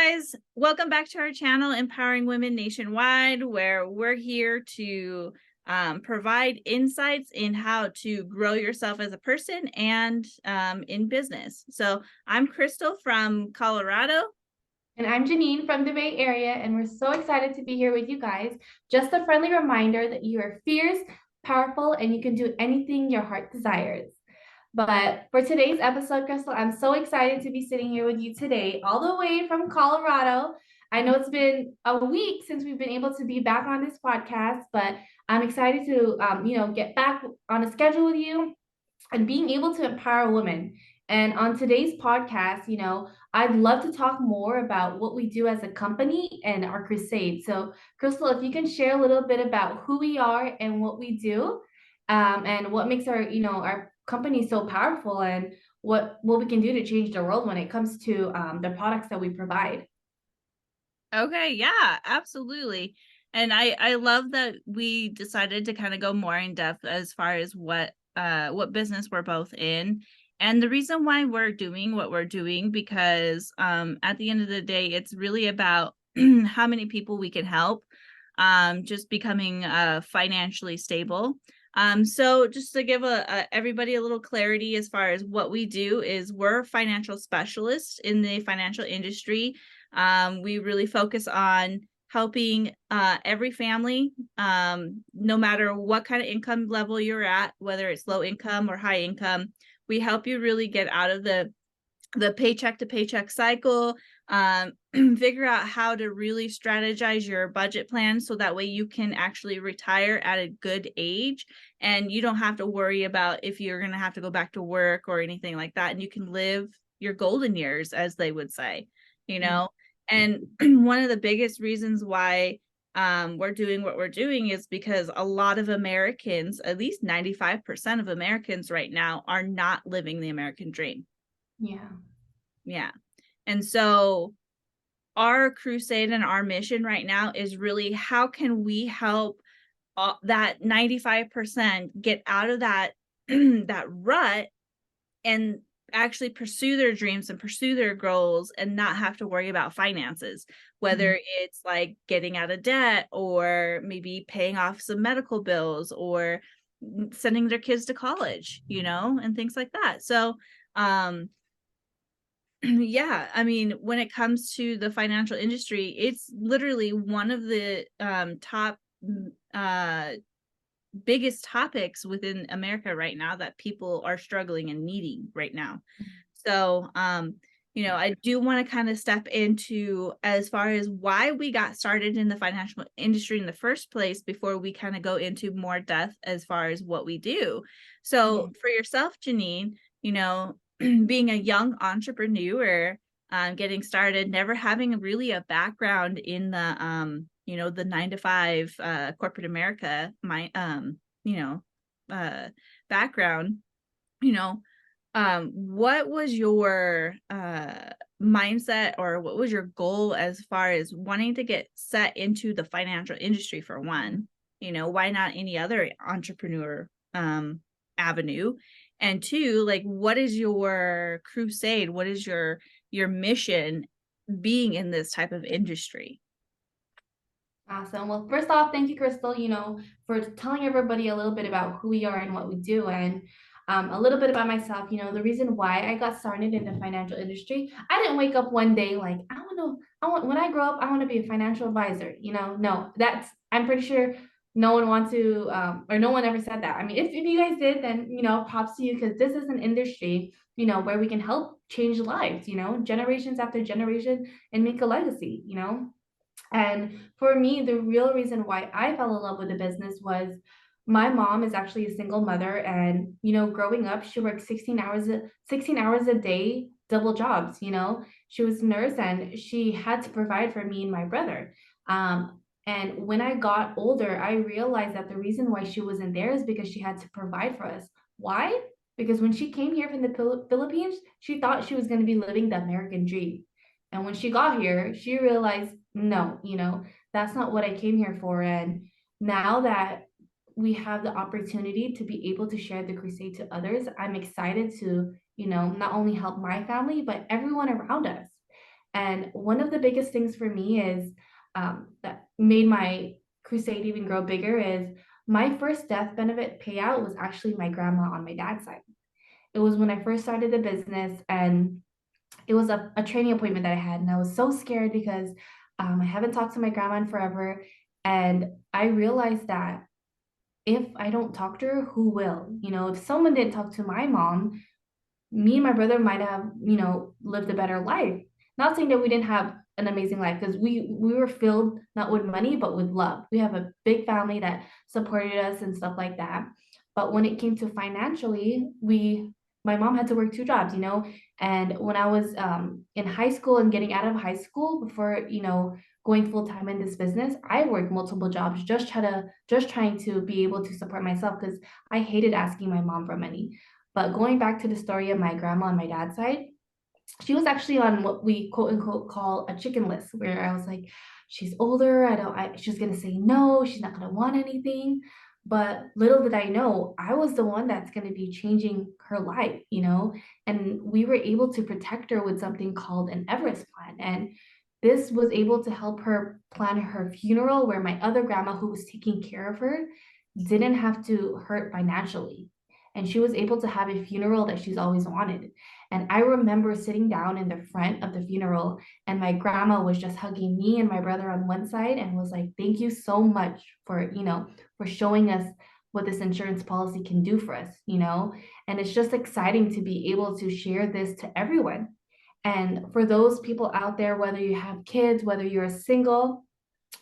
guys, welcome back to our channel, Empowering Women Nationwide, where we're here to provide insights in how to grow yourself as a person and in business. So I'm Crystal from Colorado. And I'm Janine from the Bay Area, and we're so excited to be here with you guys. Just a friendly reminder that you are fierce, powerful, and you can do anything your heart desires. But for today's episode, Crystal, I'm so excited to be sitting here with you today, all the way from Colorado. I know it's been a week since we've been able to be back on this podcast, but I'm excited to, get back on a schedule with you and being able to empower women. And on today's podcast, I'd love to talk more about what we do as a company and our crusade. So, Crystal, if you can share a little bit about who we are and what we do, and what makes our company so powerful, and what we can do to change the world when it comes to the products that we provide. Okay, yeah, absolutely. And I love that we decided to kind of go more in depth as far as what business we're both in. And the reason why we're doing what we're doing, because at the end of the day, it's really about how many people we can help just becoming financially stable. So just to give everybody a little clarity as far as what we do is we're financial specialists in the financial industry. We really focus on helping every family, no matter what kind of income level you're at, whether it's low income or high income. We help you really get out of the paycheck to paycheck cycle, figure out how to really strategize your budget plan so that way you can actually retire at a good age and you don't have to worry about if you're going to have to go back to work or anything like that, and you can live your golden years, as they would say, you know. And one of the biggest reasons why we're doing what we're doing is because a lot of Americans, at least 95% of Americans right now, are not living the American dream. Yeah. And so our crusade and our mission right now is really how can we help that 95% get out of that that rut and actually pursue their dreams and pursue their goals and not have to worry about finances, whether it's like getting out of debt or maybe paying off some medical bills or sending their kids to college, and things like that. So yeah, I mean, when it comes to the financial industry, it's literally one of the top biggest topics within America right now that people are struggling and needing right now. So, I do want to kind of step into as far as why we got started in the financial industry in the first place before we kind of go into more depth as far as what we do. So, for yourself, Janine, being a young entrepreneur, getting started, never having really a background in the the 9 to 5 corporate America, background, what was your mindset, or what was your goal as far as wanting to get set into the financial industry? For one, why not any other entrepreneur avenue? And two, like, what is your crusade? What is your mission being in this type of industry? Awesome. Well, first off, thank you, Crystal, for telling everybody a little bit about who we are and what we do. And a little bit about myself. The reason why I got started in the financial industry, I didn't wake up one day like, when I grow up, I want to be a financial advisor. No, I'm pretty sure no one wants to, or no one ever said that. I mean, if you guys did, then, props to you, because this is an industry, where we can help change lives, generations after generation, and make a legacy. And for me, the real reason why I fell in love with the business was my mom is actually a single mother. And, growing up, she worked 16 hours a day, double jobs. She was a nurse and she had to provide for me and my brother. And when I got older, I realized that the reason why she wasn't there is because she had to provide for us. Why? Because when she came here from the Philippines, she thought she was going to be living the American dream. And when she got here, she realized, no, that's not what I came here for. And now that we have the opportunity to be able to share the crusade to others, I'm excited to, not only help my family, but everyone around us. And one of the biggest things for me is that made my crusade even grow bigger is my first death benefit payout was actually my grandma on my dad's side. It was when I first started the business, and it was a training appointment that I had. And I was so scared because I haven't talked to my grandma in forever. And I realized that if I don't talk to her, who will? If someone didn't talk to my mom, me and my brother might have, lived a better life. Not saying that we didn't have an amazing life, because we were filled not with money but with love. We have a big family that supported us and stuff like that. But when it came to financially, we my mom had to work two jobs, and when I was in high school and getting out of high school before, going full time in this business, I worked multiple jobs just trying to be able to support myself, because I hated asking my mom for money. But going back to the story of my grandma on my dad's side, she was actually on what we quote unquote call a chicken list, where I was like, she's older. She's going to say no. She's not going to want anything. But little did I know, I was the one that's going to be changing her life, and we were able to protect her with something called an Everest plan. And this was able to help her plan her funeral, where my other grandma, who was taking care of her, didn't have to hurt financially. And she was able to have a funeral that she's always wanted. And I remember sitting down in the front of the funeral, and my grandma was just hugging me and my brother on one side and was like, "Thank you so much for showing us what this insurance policy can do for us, And it's just exciting to be able to share this to everyone. And for those people out there, whether you have kids, whether you're single,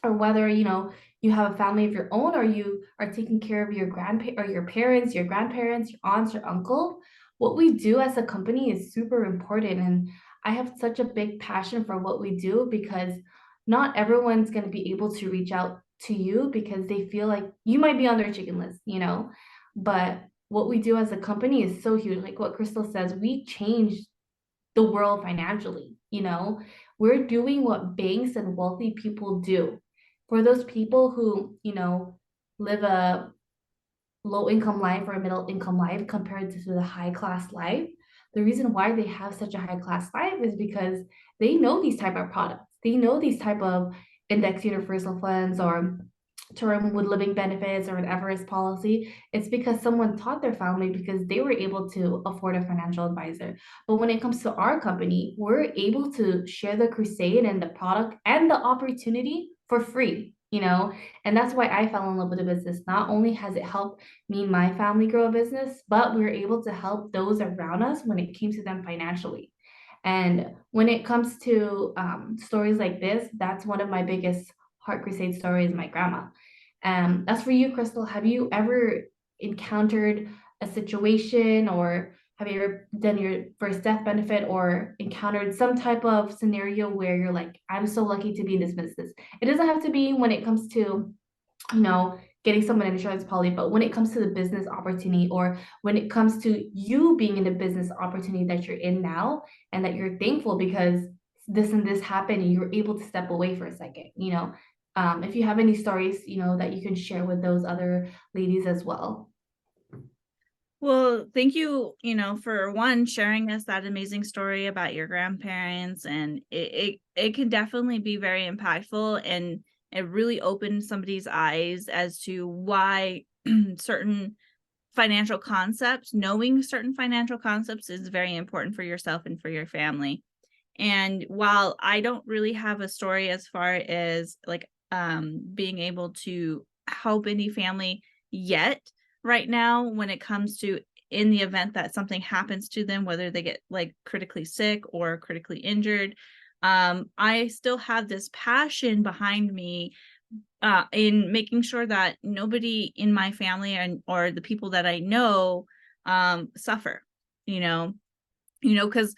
or whether you have a family of your own, or you are taking care of your grandpa or your parents, your grandparents, your aunts, your uncle, what we do as a company is super important. And I have such a big passion for what we do, because not everyone's going to be able to reach out to you because they feel like you might be on their chicken list, but what we do as a company is so huge. Like what Crystal says, we change the world financially. We're doing what banks and wealthy people do. For those people who, live a low income life or a middle income life compared to the high class life, the reason why they have such a high class life is because they know these type of products. They know these type of index universal funds or term with living benefits or an Everest policy. It's because someone taught their family, because they were able to afford a financial advisor. But when it comes to our company, we're able to share the crusade and the product and the opportunity for free. And that's why I fell in love with the business. Not only has it helped me and my family grow a business, but we were able to help those around us when it came to them financially. And when it comes to stories like this, that's one of my biggest heart crusade stories, my grandma. As for you, Crystal, have you ever encountered a situation, or have you ever done your first death benefit, or encountered some type of scenario where you're like, I'm so lucky to be in this business? It doesn't have to be when it comes to, getting someone an insurance policy, but when it comes to the business opportunity, or when it comes to you being in the business opportunity that you're in now, and that you're thankful because this and this happened and you were able to step away for a second, if you have any stories, that you can share with those other ladies as well. Well, thank you, for one, sharing us that amazing story about your grandparents. And it can definitely be very impactful, and it really opened somebody's eyes as to why certain financial concepts, knowing certain financial concepts is very important for yourself and for your family. And while I don't really have a story as far as like being able to help any family yet right now, when it comes to, in the event that something happens to them, whether they get like critically sick or critically injured, I still have this passion behind me in making sure that nobody in my family and or the people that I know suffer, you know, because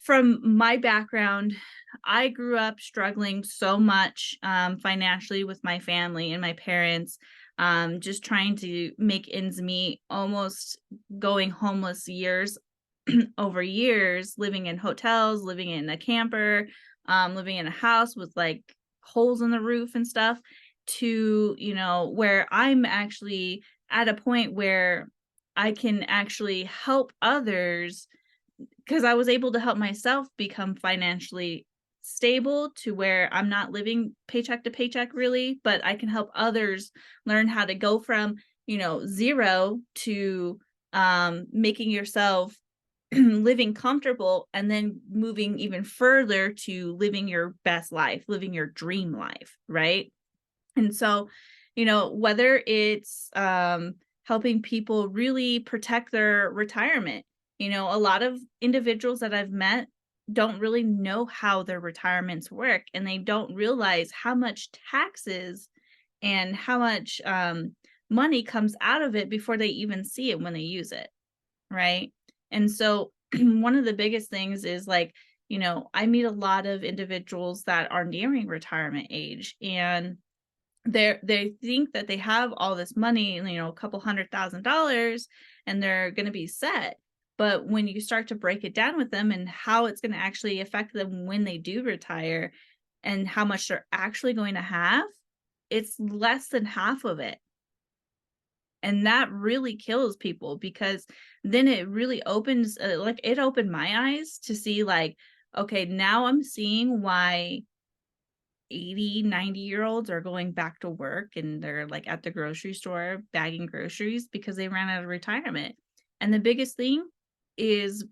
from my background, I grew up struggling so much financially with my family and my parents, just trying to make ends meet, almost going homeless years over years, living in hotels, living in a camper, living in a house with like holes in the roof and stuff, to, where I'm actually at a point where I can actually help others, because I was able to help myself become financially stable to where I'm not living paycheck to paycheck really, but I can help others learn how to go from, zero to making yourself living comfortable and then moving even further to living your best life, living your dream life, right? And so, whether it's helping people really protect their retirement, a lot of individuals that I've met don't really know how their retirements work, and they don't realize how much taxes and how much money comes out of it before they even see it when they use it. Right. And so, one of the biggest things is like, I meet a lot of individuals that are nearing retirement age, and they think that they have all this money, a couple $100,000, and they're going to be set. But when you start to break it down with them and how it's going to actually affect them when they do retire and how much they're actually going to have, it's less than half of it. And that really kills people, because then it really opens, like, it opened my eyes to see, like, okay, now I'm seeing why 80, 90-year-olds are going back to work and they're like at the grocery store bagging groceries because they ran out of retirement. And the biggest thing is,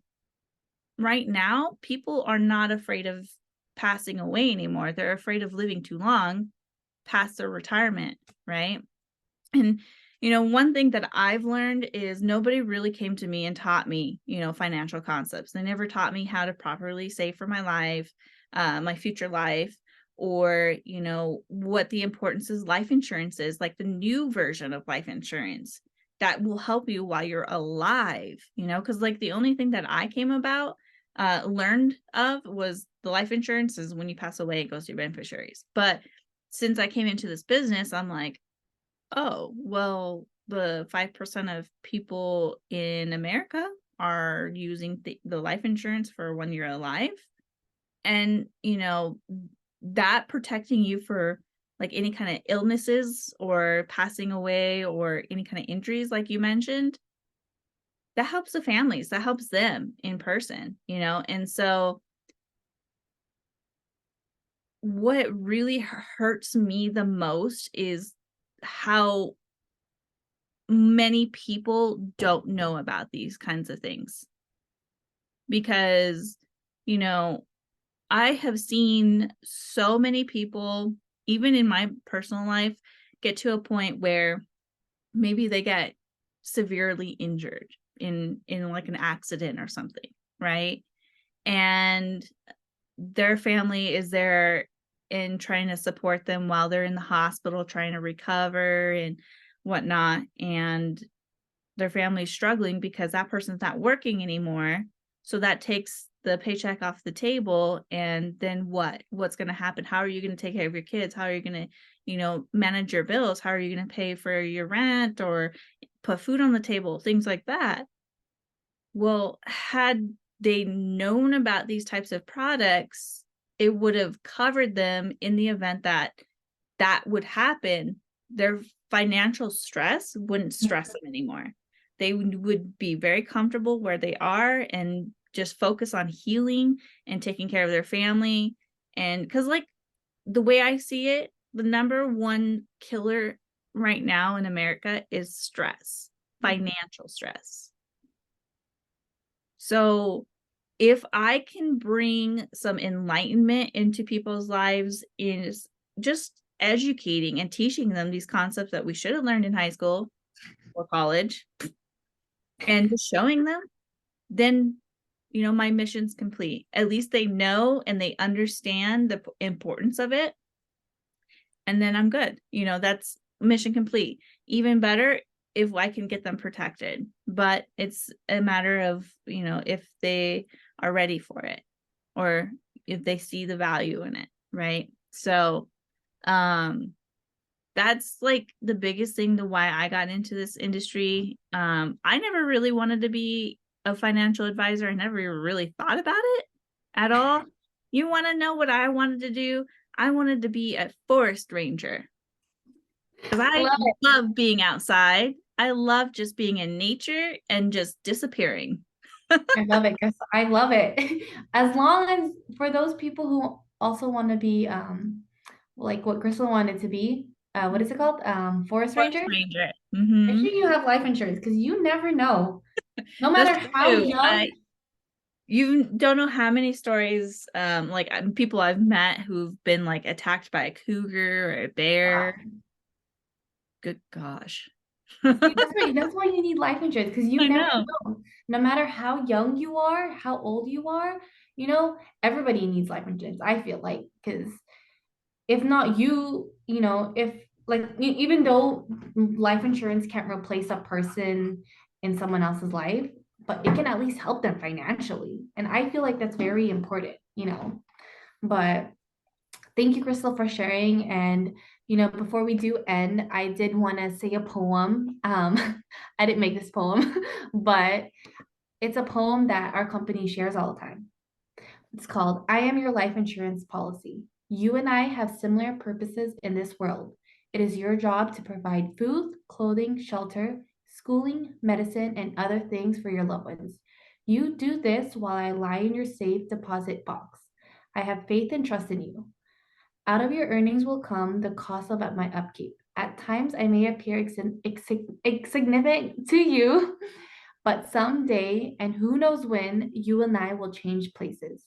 right now, people are not afraid of passing away anymore. They're afraid of living too long past their retirement, right? And, one thing that I've learned is nobody really came to me and taught me, financial concepts. They never taught me how to properly save for my life, my future life, or, what the importance is life insurance is, like the new version of life insurance that will help you while you're alive, because like the only thing that I came about, learned of was the life insurance is when you pass away, it goes to your beneficiaries. But since I came into this business, I'm like, oh, well, the 5% of people in America are using the life insurance for when you're alive. And, that protecting you for like any kind of illnesses or passing away or any kind of injuries, like you mentioned, that helps the families, that helps them in person, And so what really hurts me the most is how many people don't know about these kinds of things, because, you know, I have seen so many people, even in my personal life, get to a point where maybe they get severely injured in like an accident or something, right? And their family is there and trying to support them while they're in the hospital trying to recover and whatnot. And their family's struggling because that person's not working anymore. So that takes the paycheck off the table. And then what? What's going to happen? How are you going to take care of your kids? How are you going to, manage your bills? How are you going to pay for your rent or put food on the table? Things like that. Well, had they known about these types of products, it would have covered them in the event that that would happen. Their financial stress wouldn't stress them anymore. They would be very comfortable where they are and just focus on healing and taking care of their family. And because, like, the way I see it, the number one killer right now in America is stress, financial stress. So if I can bring some enlightenment into people's lives in just educating and teaching them these concepts that we should have learned in high school or college and just showing them, then, my mission's complete. At least they know and they understand the importance of it. And then I'm good. That's mission complete. Even better if I can get them protected. But it's a matter of, if they are ready for it or if they see the value in it, right? So, that's like the biggest thing to why I got into this industry. I never really wanted to be a financial advisor. I never really thought about it at all. You want to know what I wanted to do? I wanted to be a forest ranger because I I love it. love being outside. I love just being in nature and just disappearing. I love it, Chris. I love it. As long as for those people who also want to be like what Crystal wanted to be. What is it called? Forest Forest ranger. ranger. Make sure you have life insurance because you never know. No That's matter how true. young. You don't know how many stories, like people I've met who've been like attacked by a cougar or a bear. Wow. Good gosh. See, that's why you need life insurance because you I never know. know. No matter how young you are, how old you are, everybody needs life insurance. I feel like because if not you, if like even though life insurance can't replace a person in someone else's life, but it can at least help them financially. And I feel like that's very important. But thank you, Crystal, for sharing. And before we do end, I did want to say a poem. I didn't make this poem, but it's a poem that our company shares all the time. It's called I Am Your Life Insurance Policy. You and I have similar purposes in this world. It is your job to provide food, clothing, shelter, schooling, medicine, and other things for your loved ones. You do this while I lie in your safe deposit box. I have faith and trust in you. Out of your earnings will come the cost of my upkeep. At times, I may appear insignificant to you, but someday, and who knows when, you and I will change places.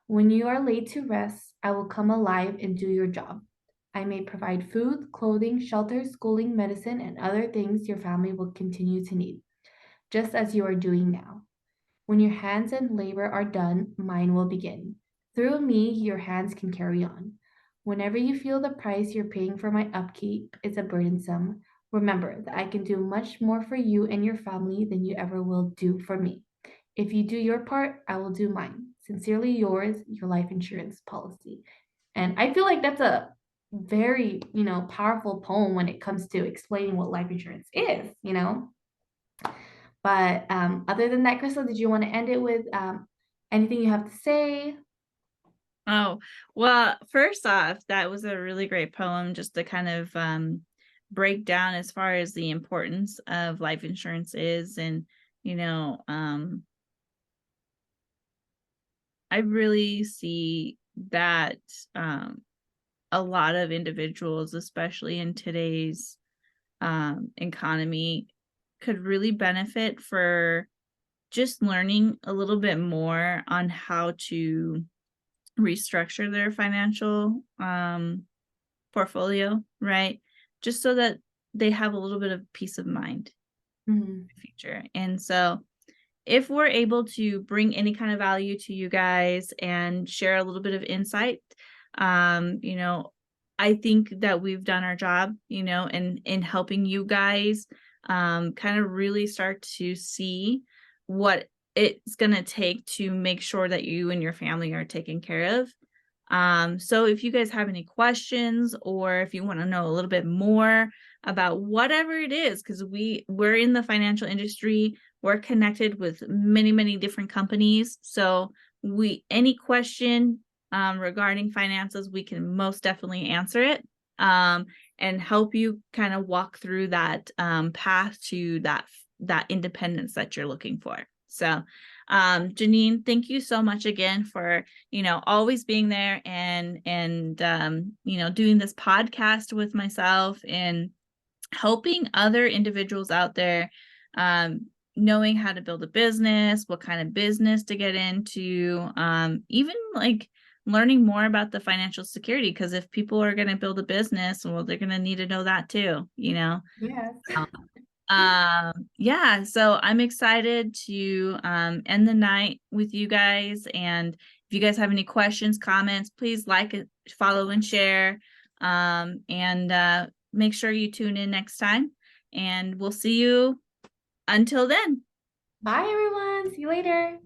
When you are laid to rest, I will come alive and do your job. I may provide food, clothing, shelter, schooling, medicine, and other things your family will continue to need, just as you are doing now. When your hands and labor are done, mine will begin. Through me, your hands can carry on. Whenever you feel the price you're paying for my upkeep is a burdensome, remember that I can do much more for you and your family than you ever will do for me. If you do your part, I will do mine. Sincerely yours, your life insurance policy. And I feel like that's a very, powerful poem when it comes to explaining what life insurance is. But other than that, Crystal, did you want to end it with anything you have to say? Oh, well, first off, that was a really great poem just to kind of break down as far as the importance of life insurance is. And, you know, I really see that a lot of individuals, especially in today's economy, could really benefit for just learning a little bit more on how to restructure their financial portfolio, right? Just so that they have a little bit of peace of mind Mhm. in the future. And so if we're able to bring any kind of value to you guys and share a little bit of insight, you know, I think that we've done our job, in helping you guys kind of really start to see what it's going to take to make sure that you and your family are taken care of. So if you guys have any questions or if you want to know a little bit more about whatever it is, because we're in the financial industry, we're connected with many, many different companies. So any question regarding finances, we can most definitely answer it and help you kind of walk through that path to that independence that you're looking for. So Janine, thank you so much again for always being there and doing this podcast with myself and helping other individuals out there knowing how to build a business, what kind of business to get into, even like learning more about the financial security, because if people are going to build a business, well, they're going to need to know that too. Yes. Yeah, so I'm excited to end the night with you guys. And if you guys have any questions, comments, please like it, follow, and share. And make sure you tune in next time. And we'll see you until then. Bye, everyone. See you later.